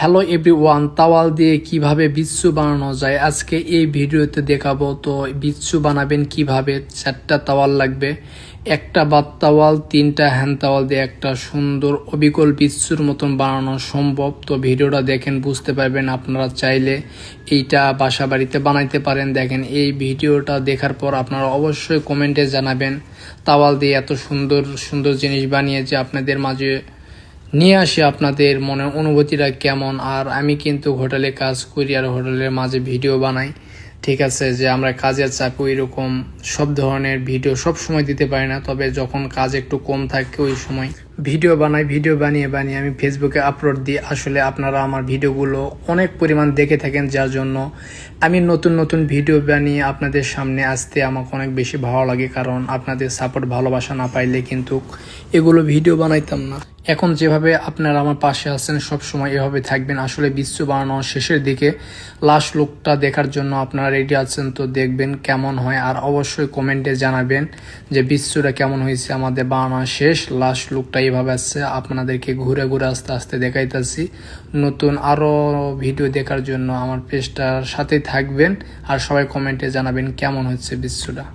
Hello everyone, towel দিয়ে কিভাবে বিচ্ছু বানানো যায় আজকে এই ভিডিওতে দেখাবো। তো বিচ্ছু বানাবেন কিভাবে। 4টা তাওয়াল লাগবে, একটা বাত তাওয়াল, 3টা হ্যান্ড তাওয়াল দিয়ে একটা সুন্দর অবিকল বিচ্ছুর মতন বানানো সম্ভব। তো ভিডিওটা দেখেন, বুঝতে পারবেন। আপনারা চাইলে এইটা বাসা বাড়িতে বানাইতে পারেন। দেখেন, এই ভিডিওটা দেখার পর আপনারা অবশ্যই কমেন্টে জানাবেন তাওয়াল দিয়ে এত সুন্দর সুন্দর জিনিস বানিয়ে যে আপনাদের মাঝে নিয়ে আসি আপনাদের মনের অনুভূতিটা কেমন। আর আমি কিন্তু হোটেলে কাজ করি আর হোটেলের মাঝে ভিডিও বানাই। ঠিক আছে, যে আমরা কাজের চাপে এরকম সব ধরনের ভিডিও সব সময় দিতে পারি না, তবে যখন কাজ একটু কম থাকে ওই সময় ভিডিও বানাই। ভিডিও বানিয়ে আমি ফেসবুকে আপলোড দিই। আসলে আপনারা আমার ভিডিওগুলো অনেক পরিমাণ দেখে থাকেন, যার জন্য আমি নতুন নতুন ভিডিও বানিয়ে আপনাদের সামনে আসতে আমাকে অনেক বেশি ভালো লাগে। কারণ আপনাদের সাপোর্ট ভালোবাসা না পাইলে কিন্তু এগুলো ভিডিও বানাইতাম না। এখন যেভাবে আপনারা আমার পাশে আছেন সব সময় এভাবে থাকবেন। আসলে বিচ্ছু বানানো শেষের দিকে লাস্ট লুকটা দেখার জন্য আপনারা রেডি আছেন, তো দেখবেন কেমন হয়। আর অবশ্যই কমেন্টে জানাবেন যে বিচ্ছুটা কেমন হয়েছে। আমাদের বানানো শেষ, লাস্ট লুকটা এইভাবে আসছে। আপনাদেরকে ঘুরে ঘুরে আস্তে আস্তে দেখাইতেছি। নতুন আরও ভিডিও দেখার জন্য আমার পেজটার সাথেই থাকবেন আর সবাই কমেন্টে জানাবেন কেমন হচ্ছে বিচ্ছুটা।